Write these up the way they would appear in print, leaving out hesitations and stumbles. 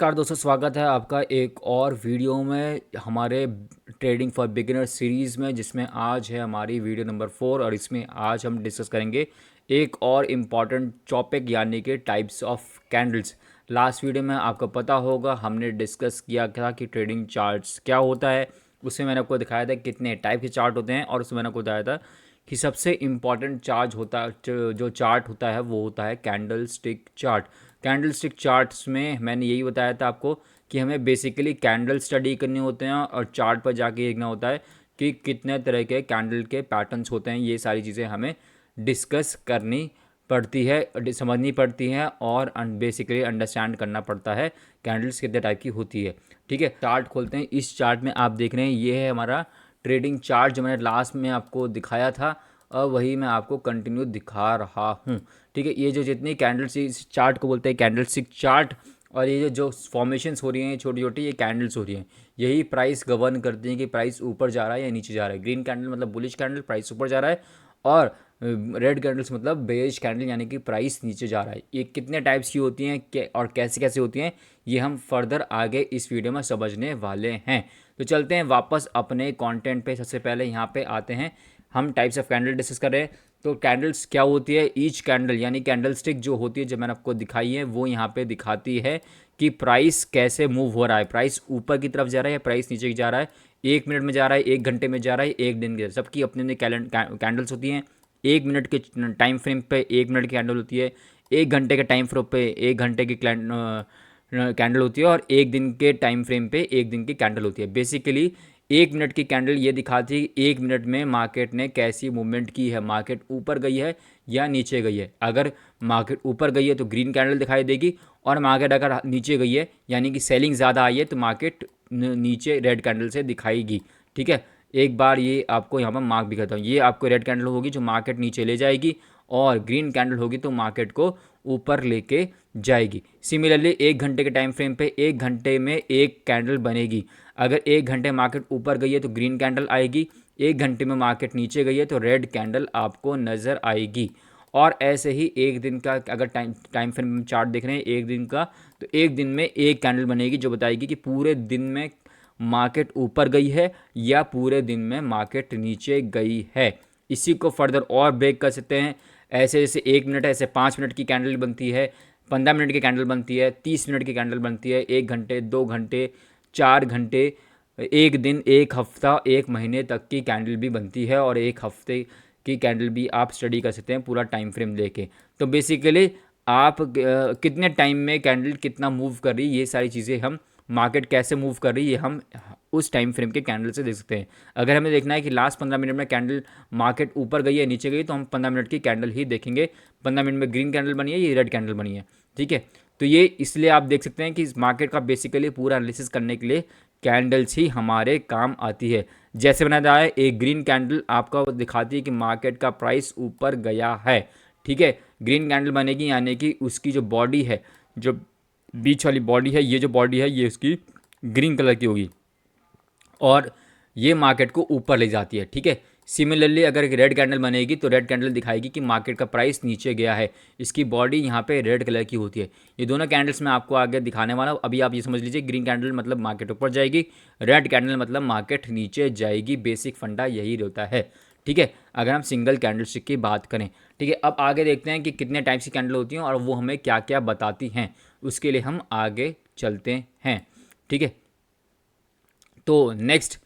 नमस्कार दोस्तों, स्वागत है आपका एक और वीडियो में हमारे ट्रेडिंग फॉर बिगिनर सीरीज़ में, जिसमें आज है हमारी वीडियो नंबर 4 और इसमें आज हम डिस्कस करेंगे एक और इम्पॉर्टेंट टॉपिक यानी कि types of candles. Last video में आपको पता होगा हमने डिस्कस किया था कि ट्रेडिंग चार्ट्स क्या होता है। उसमें मैंने आपको दिखाया था कितने टाइप के चार्ट होते हैं और उसमें मैंने आपको बताया था कि सबसे इम्पॉर्टेंट चार्ज होता जो चार्ट होता है वो होता है candle stick chart. Candle stick charts में मैंने यही बताया था आपको कि हमें बेसिकली कैंडल स्टडी करने होते हैं और चार्ट पर जाके देखना होता है कि कितने तरह के कैंडल के पैटर्न्स होते हैं। ये सारी चीज़ें हमें डिस्कस करनी पड़ती है, समझनी पड़ती हैं और बेसिकली अंडरस्टैंड करना पड़ता है कैंडल्स कितने टाइप की होती है। ठीक है, चार्ट खोलते हैं। इस चार्ट में आप देख रहे हैं ये है हमारा ट्रेडिंग चार्ट जो मैंने लास्ट में आपको दिखाया था और वही मैं आपको कंटिन्यू दिखा रहा हूँ। ठीक है, ये जो जितनी कैंडल्स इस चार्ट को बोलते हैं कैंडल स्टिक चार्ट, और ये जो फॉर्मेशंस हो रही हैं छोटी छोटी, ये कैंडल्स हो रही हैं। यही प्राइस गवर्न करती हैं कि प्राइस ऊपर जा रहा है या नीचे जा रहा है। ग्रीन कैंडल मतलब बुलिश कैंडल, प्राइस ऊपर जा रहा है, और रेड कैंडल्स मतलब बेयरिश कैंडल यानी कि प्राइस नीचे जा रहा है। ये कितने टाइप्स की होती हैं और कैसे कैसे होती हैं, ये हम फर्दर आगे इस वीडियो में समझने वाले हैं। तो चलते हैं वापस अपने कंटेंट पे। सबसे पहले यहाँ पे आते हैं, हम टाइप्स ऑफ कैंडल डिस्कस कर रहे हैं। तो कैंडल्स क्या होती है, ईच कैंडल यानी कैंडल स्टिक जो होती है, जो मैंने आपको दिखाई है, वो यहाँ पे दिखाती है कि प्राइस कैसे मूव हो रहा है। प्राइस ऊपर की तरफ जा रहा है या प्राइस नीचे की जा रहा है, 1 मिनट में जा रहा है, 1 घंटे में जा रहा है, 1 दिन के। सबकी अपनी अपनी कैंडल्स होती हैं। 1 मिनट के टाइम फ्रेम पे 1 मिनट की कैंडल होती है, 1 घंटे के टाइम फ्रेम पे 1 घंटे की कैंडल होती है, और 1 दिन के टाइम फ्रेम पे 1 दिन की कैंडल होती है। बेसिकली 1 मिनट की कैंडल ये दिखाती है कि 1 मिनट में मार्केट ने कैसी मूवमेंट की है, मार्केट ऊपर गई है या नीचे गई है। अगर मार्केट ऊपर गई है तो ग्रीन कैंडल दिखाई देगी, और मार्केट अगर नीचे गई है यानी कि सेलिंग ज़्यादा आई है तो मार्केट नीचे रेड कैंडल से दिखाएगी। ठीक है, एक बार ये आपको यहाँ पर मार्क भी करता हूँ। ये आपको रेड कैंडल होगी जो मार्केट नीचे ले जाएगी, और ग्रीन कैंडल होगी तो मार्केट को ऊपर लेके जाएगी। सिमिलरली 1 घंटे के टाइम फ्रेम पे 1 घंटे में एक कैंडल बनेगी। अगर 1 घंटे मार्केट ऊपर गई है तो ग्रीन कैंडल आएगी, 1 घंटे में मार्केट नीचे गई है तो रेड कैंडल आपको नज़र आएगी। और ऐसे ही 1 दिन का अगर टाइम फ्रेम चार्ट देख रहे हैं 1 दिन का, तो 1 दिन में एक कैंडल बनेगी जो बताएगी कि पूरे दिन में मार्केट ऊपर गई है या पूरे दिन में मार्केट नीचे गई है। इसी को फर्दर और ब्रेक कर सकते हैं। ऐसे जैसे 1 मिनट है, ऐसे 5 मिनट की कैंडल बनती है, 15 मिनट की कैंडल बनती है, 30 मिनट की कैंडल बनती है, 1 घंटे, 2 घंटे, 4 घंटे, 1 दिन, 1 हफ्ता, 1 महीने तक की कैंडल भी बनती है, और 1 हफ्ते की कैंडल भी आप स्टडी कर सकते हैं पूरा टाइम फ्रेम लेके। तो बेसिकली आप कितने टाइम में कैंडल कितना मूव कर रही है, ये सारी चीज़ें हम मार्केट कैसे मूव कर रही है हम उस टाइम फ्रेम के कैंडल से देख सकते हैं। अगर हमें देखना है कि लास्ट 15 मिनट में कैंडल मार्केट ऊपर गई है नीचे गई, तो हम 15 मिनट की कैंडल ही देखेंगे। 15 मिनट में ग्रीन कैंडल बनी है, ये रेड कैंडल बनी है। ठीक है, तो ये इसलिए आप देख सकते हैं कि इस मार्केट का बेसिकली पूरा एनालिसिस करने के लिए कैंडल्स ही हमारे काम आती है। जैसे बनाया जाए, एक ग्रीन कैंडल आपको दिखाती है कि मार्केट का प्राइस ऊपर गया है। ठीक है, ग्रीन कैंडल बनेगी यानी कि उसकी जो बॉडी है, जो बीच वाली बॉडी है, ये जो बॉडी है ये उसकी ग्रीन कलर की होगी, और ये मार्केट को ऊपर ले जाती है। ठीक है, सिमिलरली अगर एक रेड कैंडल बनेगी तो रेड कैंडल दिखाएगी कि मार्केट का प्राइस नीचे गया है, इसकी बॉडी यहाँ पे रेड कलर की होती है। ये दोनों कैंडल्स मैं आपको आगे दिखाने वाला हूँ। अभी आप ये समझ लीजिए, ग्रीन कैंडल मतलब मार्केट ऊपर जाएगी, रेड कैंडल मतलब मार्केट नीचे जाएगी। बेसिक फंडा यही रहता है। ठीक है, अगर हम सिंगल कैंडल स्टिक की बात करें। ठीक है, अब आगे देखते हैं कि कितने टाइप्स की कैंडल होती हैं और वो हमें क्या क्या बताती हैं। उसके लिए हम आगे चलते हैं। ठीक है, तो नेक्स्ट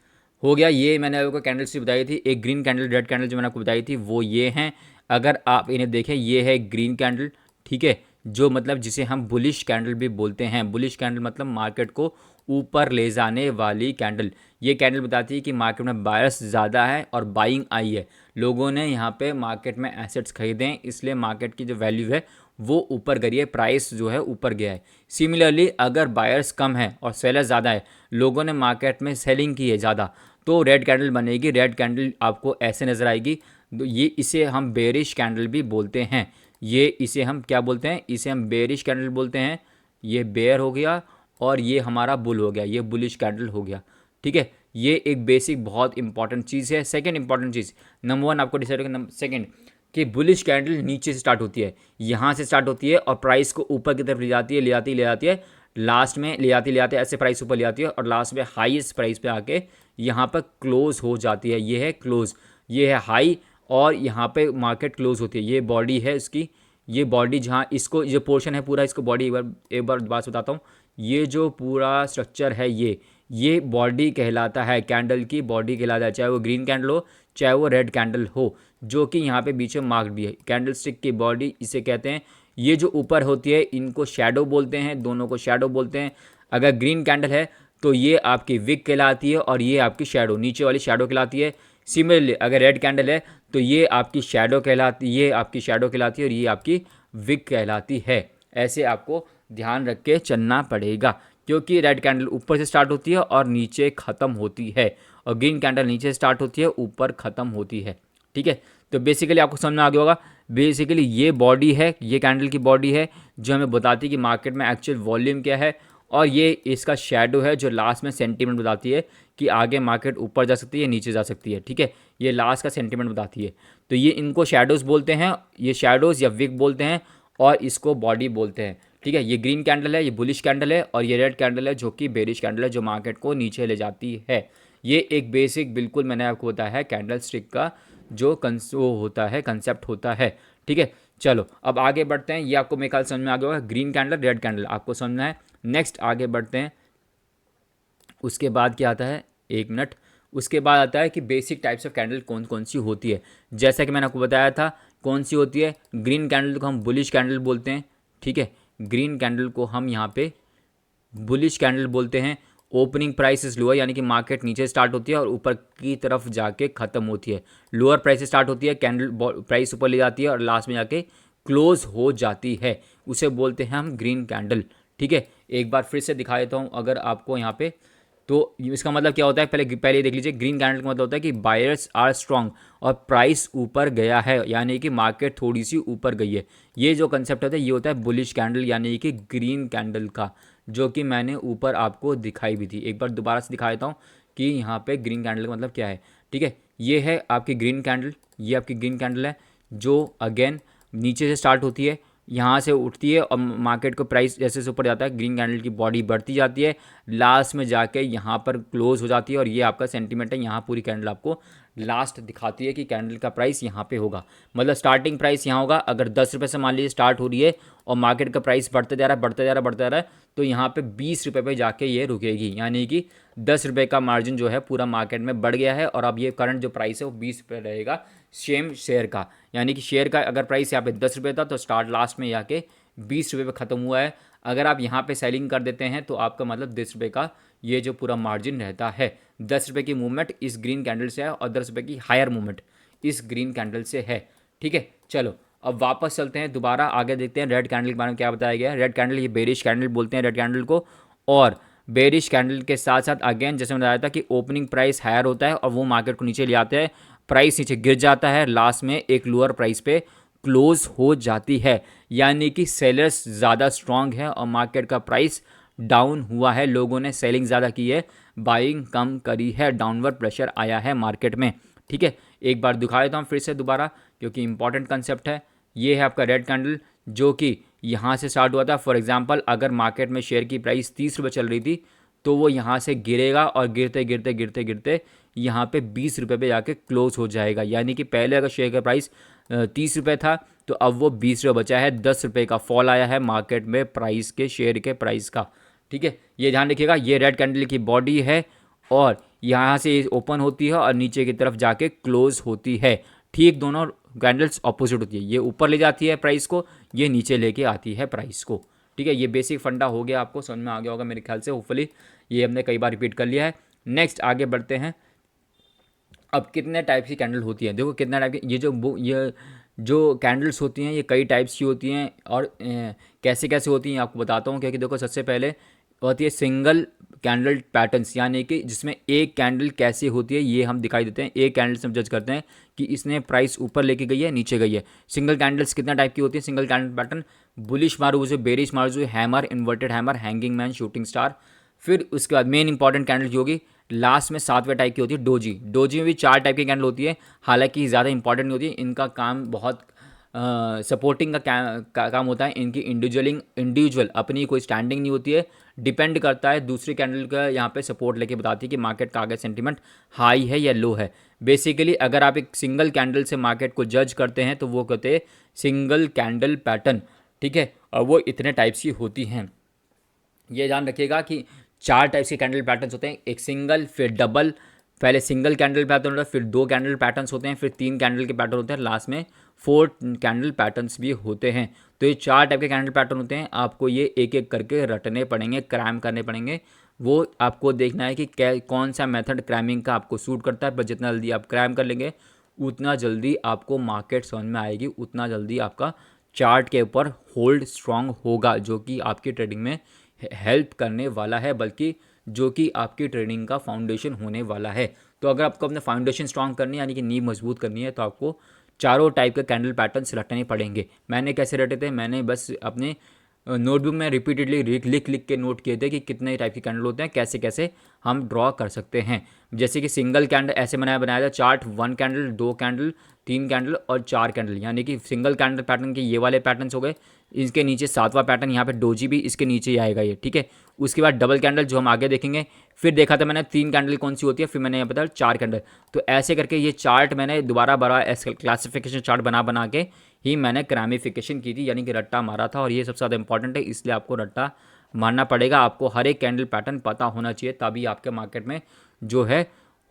हो गया, ये मैंने आपको कैंडल स्टिक बताई थी। एक ग्रीन कैंडल, रेड कैंडल जो मैंने आपको बताई थी वो ये हैं। अगर आप इन्हें देखें, ये है ग्रीन कैंडल। ठीक है, जो मतलब जिसे हम बुलिश कैंडल भी बोलते हैं। बुलिश कैंडल मतलब मार्केट को ऊपर ले जाने वाली कैंडल। ये कैंडल बताती है कि मार्केट में बायर्स ज़्यादा है और बाइंग आई है। लोगों ने यहाँ पे मार्केट में एसेट्स खरीदे हैं, इसलिए मार्केट की जो वैल्यू है वो ऊपर गई है, प्राइस जो है ऊपर गया है। सिमिलरली अगर बायर्स कम है और सेलर ज़्यादा है, लोगों ने मार्केट में सेलिंग की है ज़्यादा, तो रेड कैंडल बनेगी। रेड कैंडल आपको ऐसे नज़र आएगी। तो ये इसे हम बेरिश कैंडल भी बोलते हैं। ये इसे हम क्या बोलते हैं, इसे हम बेरिश कैंडल बोलते हैं। ये बेयर हो गया और ये हमारा बुल हो गया, ये बुलिश कैंडल हो गया। ठीक है, ये एक बेसिक बहुत इंपॉर्टेंट चीज़ है। सेकंड इंपॉर्टेंट चीज़, नंबर 1 आपको डिसाइड करना। सेकंड कि बुलिश कैंडल नीचे से स्टार्ट होती है, यहाँ से स्टार्ट होती है और प्राइस को ऊपर की तरफ ले जाती है, ले जाती है, लास्ट में ले आती ऐसे प्राइस ऊपर ले आती है और लास्ट में हाईएस्ट प्राइस पे आके यहाँ पर क्लोज हो जाती है। ये है क्लोज, ये है हाई और यहाँ पे मार्केट क्लोज होती है। ये बॉडी है इसकी, ये बॉडी जहाँ इसको जो पोर्शन है पूरा, इसको बॉडी एक बार बात बताता हूँ। ये जो पूरा स्ट्रक्चर है ये बॉडी कहलाता है, कैंडल की बॉडी कहलाता है, चाहे वो ग्रीन कैंडल हो चाहे वो रेड कैंडल हो, जो कि यहाँ पे बीच में मार्क्ड भी है। कैंडल स्टिक की बॉडी इसे कहते हैं। ये जो ऊपर होती है इनको शैडो बोलते हैं, दोनों को शैडो बोलते हैं। अगर ग्रीन कैंडल है तो ये आपकी विक कहलाती है और ये आपकी शैडो, नीचे वाली शैडो कहलाती है। सिमिलरली अगर रेड कैंडल है तो ये आपकी शैडो कहलाती, ये आपकी शैडो कहलाती है और ये आपकी विक कहलाती है। ऐसे आपको ध्यान रख के चलना पड़ेगा, क्योंकि रेड कैंडल ऊपर से स्टार्ट होती है और नीचे ख़त्म होती है, और ग्रीन कैंडल नीचे से स्टार्ट होती है ऊपर ख़त्म होती है। ठीक है, तो बेसिकली आपको समझ में आ गया होगा। बेसिकली ये बॉडी है, ये कैंडल की बॉडी है जो हमें बताती है कि मार्केट में एक्चुअल वॉल्यूम क्या है, और ये इसका शैडो है जो लास्ट में सेंटीमेंट बताती है कि आगे मार्केट ऊपर जा सकती है नीचे जा सकती है। ठीक है, ये लास्ट का सेंटीमेंट बताती है। तो ये इनको शैडोज़ बोलते हैं, ये शैडोज़ या विक बोलते हैं, और इसको बॉडी बोलते हैं। ठीक है, ये ग्रीन कैंडल है, ये बुलिश कैंडल है, और ये रेड कैंडल है जो कि बेरिश कैंडल है, जो मार्केट को नीचे ले जाती है। ये एक बेसिक बिल्कुल मैंने आपको बताया है कैंडल स्टिक का जो वो होता है, कंसेप्ट होता है। ठीक है, चलो अब आगे बढ़ते हैं। ये आपको मेरे ख्याल समझ में आ गया होगा, ग्रीन कैंडल रेड कैंडल आपको समझना है। नेक्स्ट आगे बढ़ते हैं। उसके बाद क्या आता है, एक मिनट, उसके बाद आता है कि बेसिक टाइप्स ऑफ कैंडल कौन कौन सी होती है। जैसा कि मैंने आपको बताया था कौन सी होती है, ग्रीन कैंडल को हम बुलिश कैंडल बोलते हैं। ठीक है, ग्रीन कैंडल को हम यहाँ पे बुलिश कैंडल बोलते हैं। ओपनिंग प्राइस इज लोअर, यानी कि मार्केट नीचे स्टार्ट होती है और ऊपर की तरफ जाके ख़त्म होती है। लोअर प्राइस से स्टार्ट होती है, कैंडल प्राइस ऊपर ले जाती है और लास्ट में जाके क्लोज हो जाती है, उसे बोलते हैं हम ग्रीन कैंडल। ठीक है, एक बार फिर से दिखा देता हूँ अगर आपको यहाँ पे, तो इसका मतलब क्या होता है, पहले देख लीजिए। ग्रीन कैंडल का मतलब होता है कि बायर्स आर स्ट्रांग और प्राइस ऊपर गया है, यानी कि मार्केट थोड़ी सी ऊपर गई है। ये जो कंसेप्ट होता है ये होता है बुलिश कैंडल, यानी कि ग्रीन कैंडल का, जो कि मैंने ऊपर आपको दिखाई भी थी। एक बार दोबारा से दिखा देता हूँ कि यहाँ पे ग्रीन कैंडल का मतलब क्या है। ठीक है, ये है आपकी ग्रीन कैंडल, ये आपकी ग्रीन कैंडल है जो अगेन नीचे से स्टार्ट होती है, यहाँ से उठती है और मार्केट को प्राइस जैसे से ऊपर जाता है ग्रीन कैंडल की बॉडी बढ़ती जाती है, लास्ट में जाके यहाँ पर क्लोज हो जाती है। और ये आपका सेंटीमेंट है, यहाँ पूरी कैंडल आपको लास्ट दिखाती है कि कैंडल का प्राइस यहाँ पे होगा। मतलब स्टार्टिंग प्राइस यहाँ होगा, अगर 10 रुपये से मान लीजिए स्टार्ट हो रही है और मार्केट का प्राइस बढ़ते जा रहा है, तो यहाँ पे 20 रुपये पे जाके ये रुकेगी, यानी कि 10 रुपये का मार्जिन जो है पूरा मार्केट में बढ़ गया है। और अब ये करंट जो प्राइस है वो 20 रुपये रहेगा सेम शेयर का, यानी कि शेयर का अगर प्राइस यहाँ पे 10 रुपये था तो स्टार्ट लास्ट में जाके 20 रुपये पे ख़त्म हुआ है। अगर आप यहाँ पे सेलिंग कर देते हैं तो आपका मतलब 10 रुपये का ये जो पूरा मार्जिन रहता है। 10 रुपये की मूवमेंट इस ग्रीन कैंडल से है और 10 रुपये की हायर मूवमेंट इस ग्रीन कैंडल से है। ठीक है, चलो अब वापस चलते हैं, दोबारा आगे देखते हैं रेड कैंडल के बारे में क्या बताया गया है। रेड कैंडल, ये बेरिश कैंडल बोलते हैं रेड कैंडल को। और बेरिश कैंडल के साथ साथ अगेन जैसे मैंने बताया था कि ओपनिंग प्राइस हायर होता है और वो मार्केट को नीचे ले आते हैं, प्राइस नीचे गिर जाता है, लास्ट में एक लोअर प्राइस पे क्लोज हो जाती है, यानी कि सेलर्स ज़्यादा स्ट्रांग है और मार्केट का प्राइस डाउन हुआ है, लोगों ने सेलिंग ज़्यादा की है, बाइंग कम करी है, डाउनवर्ड प्रेशर आया है मार्केट में। ठीक है, एक बार दिखा देता हूँ फिर से दोबारा, क्योंकि इंपॉर्टेंट कंसेप्ट है। ये है आपका रेड कैंडल जो कि यहाँ से स्टार्ट हुआ था। फॉर एग्जांपल अगर मार्केट में शेयर की प्राइस 30 रुपये चल रही थी तो वो यहाँ से गिरेगा और गिरते गिरते गिरते गिरते यहाँ पे 20 रुपये पे जाके क्लोज हो जाएगा, यानी कि पहले अगर शेयर का प्राइस 30 रुपये था तो अब वो 20 रुपये बचा है, 10 रुपये का फॉल आया है मार्केट में प्राइस के, शेयर के प्राइस का। ठीक है, ये ध्यान रखिएगा। ये रेड कैंडल की बॉडी है और यहाँ से ओपन होती है और नीचे की तरफ जाके क्लोज होती है। ठीक दोनों कैंडल्स ऑपोजिट होती है, ये ऊपर ले जाती है प्राइस को, ये नीचे लेके आती है प्राइस को। ठीक है, ये बेसिक फंडा हो गया, आपको समझ में आ गया होगा मेरे ख्याल से, होपफुली ये हमने कई बार रिपीट कर लिया है। नेक्स्ट आगे बढ़ते हैं। अब कितने टाइप की कैंडल होती हैं, देखो कितने टाइप की, ये जो कैंडल्स होती हैं ये कई टाइप्स की होती हैं और कैसे कैसे होती हैं आपको बताता हूँ। क्योंकि देखो सबसे पहले होती है सिंगल कैंडल पैटर्न्स, यानी कि जिसमें एक कैंडल कैसी होती है ये हम दिखाई देते हैं, एक कैंडल से हम जज करते हैं कि इसने प्राइस ऊपर लेके गई है नीचे गई है। सिंगल कैंडल्स कितना टाइप की होती है, सिंगल कैंडल पैटर्न, बुलिश मारूज, बेरिश मारूज, hammer, inverted hammer, hanging man, shooting star. फिर उसके बाद मेन इंपॉर्टेंट कैंडल जो होगी लास्ट में 7वें टाइप की होती है डोजी। डोजी में भी 4 टाइप की कैंडल होती है, हालांकि ज़्यादा इंपॉर्टेंट नहीं होती है, इनका काम बहुत सपोर्टिंग का काम होता है, इनकी इंडिविजुअल अपनी कोई स्टैंडिंग नहीं होती है, डिपेंड करता है दूसरी कैंडल का यहाँ पे सपोर्ट लेके बताती है कि मार्केट का आगे सेंटीमेंट हाई है या लो है। बेसिकली अगर आप एक सिंगल कैंडल से मार्केट को जज करते हैं तो वो कहते हैं सिंगल कैंडल पैटर्न, ठीक है। और वो इतने टाइप्स की होती हैं। ये ध्यान रखिएगा कि 4 टाइप्स के कैंडल पैटर्न्स होते हैं, एक सिंगल, फिर डबल, पहले सिंगल कैंडल पैटर्न होता है, फिर 2 कैंडल पैटर्न्स होते हैं, फिर 3 कैंडल के पैटर्न होते हैं, लास्ट में 4 कैंडल पैटर्न्स भी होते हैं। तो ये 4 टाइप के कैंडल पैटर्न होते हैं, आपको ये एक एक करके रटने पड़ेंगे, क्रैम करने पड़ेंगे। वो आपको देखना है कि कौन सा मेथड क्रैमिंग का आपको सूट करता है, पर जितना जल्दी आप क्रैम कर लेंगे उतना जल्दी आपको मार्केट समझ में आएगी, उतना जल्दी आपका चार्ट के ऊपर होल्ड स्ट्रांग होगा, जो कि आपकी ट्रेडिंग में हेल्प करने वाला है, बल्कि जो कि आपकी ट्रेडिंग का फाउंडेशन होने वाला है। तो अगर आपको अपना फाउंडेशन स्ट्रांग करनी है, यानी कि नींव मजबूत करनी है, तो आपको चारों टाइप के कैंडल पैटर्न्स रटने पड़ेंगे। मैंने कैसे रटे थे, मैंने बस अपने नोटबुक में रिपीटेडली लिख लिख के नोट किए थे कि कितने टाइप के कैंडल होते हैं, कैसे कैसे हम ड्रॉ कर सकते हैं। जैसे कि सिंगल कैंडल ऐसे बनाया था चार्ट, 1 कैंडल, 2 कैंडल, 3 कैंडल और 4 कैंडल, यानी कि सिंगल कैंडल पैटर्न के ये वाले पैटर्न्स हो गए। इसके नीचे 7वां पैटर्न यहाँ पे डोजी भी इसके नीचे ही आएगा ये, ठीक है। उसके बाद डबल कैंडल जो हम आगे देखेंगे। फिर देखा था मैंने 3 कैंडल कौन सी होती है, फिर मैंने यहाँ बताया 4 कैंडल। तो ऐसे करके ये चार्ट मैंने दोबारा बड़ा क्लासिफिकेशन चार्ट बना के ही मैंने क्रैमिफिकेशन की थी, यानी कि रट्टा मारा था। और ये सबसे ज़्यादा इंपॉर्टेंट है, इसलिए आपको रट्टा मारना पड़ेगा। आपको हर एक कैंडल पैटर्न पता होना चाहिए, तभी आपके मार्केट में जो है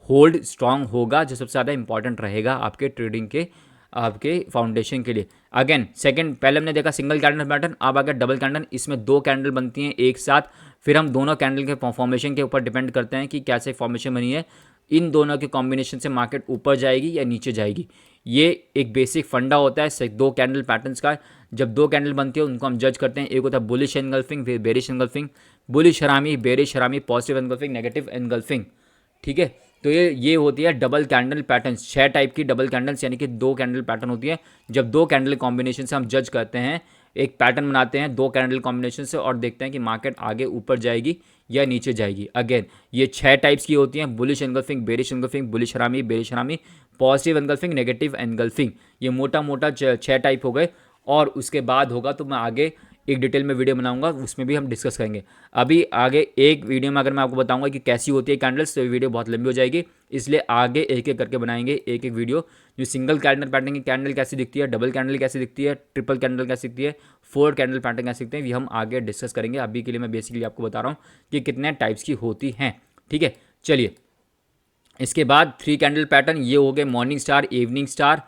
होल्ड स्ट्रांग होगा, जो सबसे ज़्यादा इंपॉर्टेंट रहेगा आपके ट्रेडिंग के, आपके फाउंडेशन के लिए। अगेन सेकंड, पहले हमने देखा सिंगल कैंडल पैटर्न, अब अगर डबल कैंडल, इसमें 2 कैंडल बनती हैं एक साथ। फिर हम दोनों कैंडल के फॉर्मेशन के ऊपर डिपेंड करते हैं कि कैसे फॉर्मेशन बनी है, इन दोनों के कॉम्बिनेशन से मार्केट ऊपर जाएगी या नीचे जाएगी। ये एक बेसिक फंडा होता है 2 कैंडल पैटर्न्स का। जब 2 कैंडल बनती है उनको हम जज करते हैं, एक होता है बुलिश एनगल्फिंग, फिर बेरिश एनगल्फिंग, बुलिश हरामी, बेरिश हरामी, पॉजिटिव एनगल्फिंग, नेगेटिव एनगल्फिंग, ठीक है। तो ये होती है डबल कैंडल पैटर्न्स, 6 टाइप की डबल कैंडल्स, यानी कि 2 कैंडल पैटर्न होती है। जब 2 कैंडल कॉम्बिनेशन से हम जज करते हैं, एक पैटर्न बनाते हैं 2 कैंडल कॉम्बिनेशन से, और देखते हैं कि मार्केट आगे ऊपर जाएगी या नीचे जाएगी। अगेन ये 6 टाइप्स की होती हैं, bullish engulfing, bearish engulfing, bullish हरामी, बेरिश हरामी, पॉजिटिव एनगल्फिंग, नेगेटिव एनगल्फिंग। ये मोटा मोटा 6 टाइप हो गए। और उसके बाद होगा तो मैं आगे एक डिटेल में वीडियो बनाऊंगा, उसमें भी हम डिस्कस करेंगे। अभी आगे एक वीडियो में अगर मैं आपको बताऊंगा कि कैसी होती है कैंडल्स, तो वीडियो बहुत लंबी हो जाएगी, इसलिए आगे एक एक करके बनाएंगे एक एक वीडियो, जो सिंगल कैंडल पैटर्न की कैंडल कैसी दिखती है, डबल कैंडल कैसी दिखती है, ट्रिपल कैंडल कैसी दिखती है, 4 कैंडल पैटर्न कैसे दिखते हैं, ये हम आगे डिस्कस करेंगे। अभी के लिए मैं बेसिकली आपको बता रहा हूँ कि कितने टाइप्स की होती हैं, ठीक है। चलिए, इसके बाद 3 कैंडल पैटर्न, ये हो गए morning star, evening star,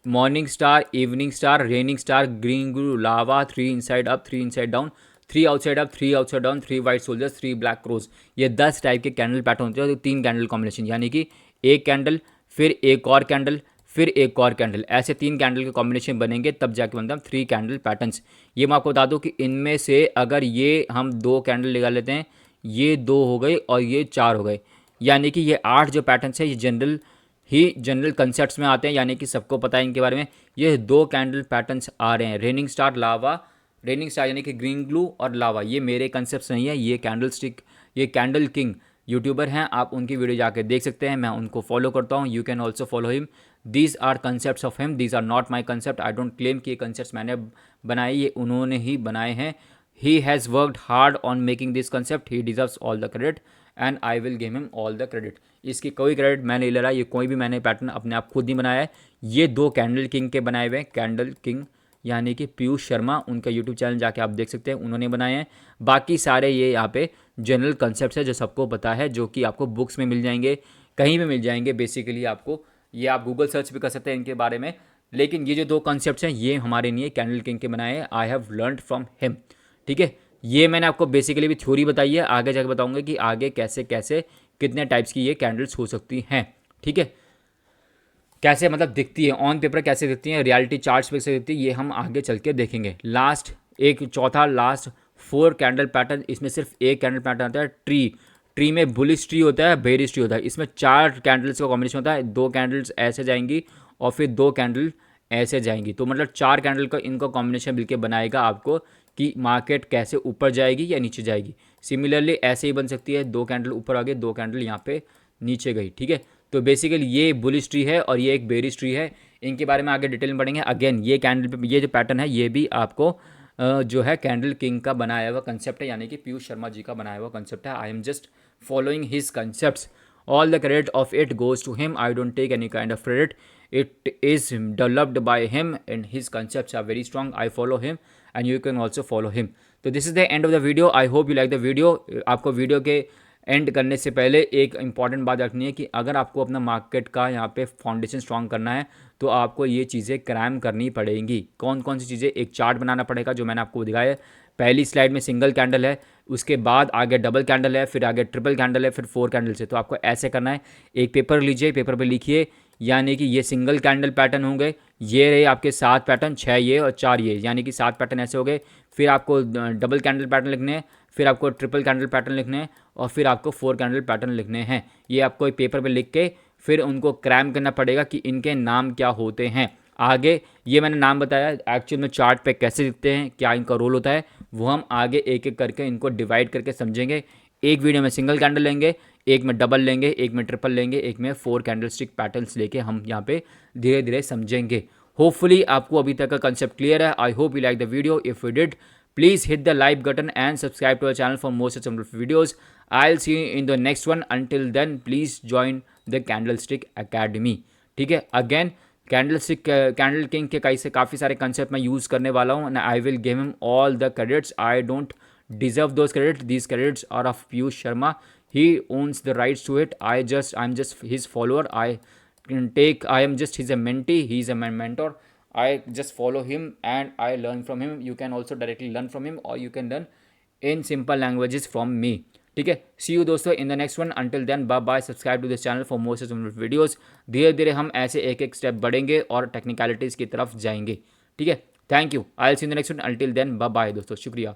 morning star, evening star, raining star, green glue, लावा, 3 inside up, 3 inside down, 3 outside up, 3 outside down, 3 white soldiers, 3 black crows. ये 10 टाइप के कैंडल पैटर्न होते हैं, 3 कैंडल कॉम्बिनेशन, यानी कि एक कैंडल, फिर एक और कैंडल, फिर एक और कैंडल, ऐसे 3 कैंडल के कॉम्बिनेशन बनेंगे, तब जाके बनता है 3 कैंडल पैटर्न्स। ये मैं आपको बता दूं कि इनमें से अगर ये हम 2 कैंडल लगा लेते हैं, ये 2 हो गए और ये 4 हो गए, यानी कि ये 8 जो पैटर्न्स है ये जनरल कंसेप्ट्स में आते हैं, यानी कि सबको पता है इनके बारे में। ये 2 कैंडल पैटर्न्स आ रहे हैं, रेनिंग स्टार, लावा, रेनिंग स्टार यानी कि ग्रीन ग्लू और लावा, ये मेरे कंसेप्ट्स नहीं है, ये कैंडल स्टिक, ये कैंडल किंग यूट्यूबर हैं, आप उनकी वीडियो जाके देख सकते हैं, मैं उनको फॉलो करता हूँ, you can also follow him. These are concepts of him, these are not my concept, I don't claim कि ये कंसेप्ट्स मैंने बनाए, ये उन्होंने ही बनाए हैं। He has worked hard on making this concept, he deserves all the credit and I will give him all the credit. इसकी कोई क्रेडिट मैं नहीं ले रहा, ये कोई भी मैंने पैटर्न अपने आप खुद नहीं बनाया है, ये 2 कैंडल किंग के बनाए हुए हैं, कैंडल किंग यानी कि पीयूष शर्मा, उनका यूट्यूब चैनल जाके आप देख सकते हैं, उन्होंने बनाए हैं। बाकी सारे ये यहाँ पे जनरल कंसेप्ट है जो सबको पता है, जो कि आपको बुक्स में मिल जाएंगे, कहीं भी मिल जाएंगे। बेसिकली आपको ये आप गूगल सर्च भी कर सकते हैं इनके बारे में, लेकिन ये जो 2 कॉन्सेप्ट्स हैं ये हमारे नहीं है, कैंडल किंग के बनाए हैं, I have learned from him, ठीक है। ये मैंने आपको बेसिकली भी थ्योरी बताई है, आगे जाकर बताऊंगा कि आगे कैसे कैसे कितने टाइप्स की ये कैंडल्स हो सकती हैं, ठीक है। कैसे मतलब दिखती है ऑन पेपर, कैसे दिखती है रियलिटी चार्ट्स पे कैसे दिखती है, ये हम आगे चल के देखेंगे। लास्ट एक चौथा लास्ट 4 कैंडल पैटर्न, इसमें सिर्फ एक कैंडल पैटर्न आता है ट्री में बुलिश ट्री होता है, बेरिश ट्री होता है। इसमें 4 कैंडल्स का कॉम्बिनेशन होता है, 2 कैंडल्स ऐसे जाएंगी और फिर 2 कैंडल ऐसे जाएंगी, तो मतलब 4 कैंडल का इनका कॉम्बिनेशन मिलकर बनाएगा आपको कि मार्केट कैसे ऊपर जाएगी या नीचे जाएगी। सिमिलरली ऐसे ही बन सकती है, 2 कैंडल ऊपर आ गए, 2 कैंडल यहाँ पे नीचे गई, ठीक है। तो बेसिकली ये बुलिश ट्री है और ये एक बेरिश ट्री है। इनके बारे में आगे डिटेल में पढ़ेंगे। अगेन ये कैंडल पे ये जो पैटर्न है ये भी आपको जो है कैंडल किंग का बनाया हुआ कंसेप्ट है, यानी कि पीयूष शर्मा जी का बनाया हुआ कंसेप्ट है। I am just following his concepts, all the credit of it goes to him, I don't take any kind of credit, it is developed by him and his concepts are very strong, I follow him and you can also follow him. तो this is the end of the video, I hope you like the video. आपको video के and करने से पहले एक important बात रखनी है कि अगर आपको अपना मार्केट का यहाँ पे फाउंडेशन स्ट्रांग करना है तो आपको ये चीज़ें क्रैम करनी पड़ेंगी। कौन कौन सी चीज़ें, एक चार्ट बनाना पड़ेगा जो मैंने आपको दिखाया है। पहली स्लाइड में सिंगल कैंडल है, उसके बाद आगे डबल कैंडल है, फिर आगे ट्रिपल कैंडल है, फिर 4 कैंडल्स है। तो आपको ऐसे करना है, एक पेपर लीजिए, पेपर पे लिखिए, यानी कि ये सिंगल कैंडल पैटर्न होंगे, ये रहे आपके 7 पैटर्न, 6 ये और 4 ये, यानी कि 7 पैटर्न ऐसे हो गए। फिर आपको डबल कैंडल पैटर्न लिखने हैं, फिर आपको ट्रिपल कैंडल पैटर्न लिखने हैं और फिर आपको 4 कैंडल पैटर्न लिखने हैं। ये आपको एक पेपर पे लिख के फिर उनको क्रैम करना पड़ेगा कि इनके नाम क्या होते हैं। आगे ये मैंने नाम बताया, एक्चुअल में चार्ट पे कैसे दिखते हैं, क्या इनका रोल होता है, वो हम आगे एक एक करके इनको डिवाइड करके समझेंगे। एक वीडियो में सिंगल कैंडल लेंगे, एक में डबल लेंगे, एक में ट्रिपल लेंगे, एक में 4 कैंडल स्टिक पैटर्न्स लेके हम यहाँ पे धीरे धीरे समझेंगे। होपफुली आपको अभी तक का कंसेप्ट क्लियर है। I hope you like the video. If you did, please hit the like button and subscribe to our channel for more such wonderful videos. I'll see you in the next one. Until then, please join the Candlestick Academy. ठीक है, again candle king के काफ़ी सारे concept मैं use करने वाला हूँ, and I will give him all the credits. I don't deserve those credits. These credits are of Piyush Sharma. He owns the rights to it. I'm just his follower. I am just his a mentee. He is a mentor. I just follow him and I learn from him. You can also directly learn from him or you can learn in simple languages from me. ठीक है, see you दोस्तों in the next one. Until then bye bye, subscribe to this channel for more such videos. धीरे धीरे हम ऐसे एक एक step बढ़ेंगे और टेक्निकलिटीज़ की तरफ जाएंगे। ठीक है, thank you, I will see in the next one. Until then bye bye दोस्तों, शुक्रिया।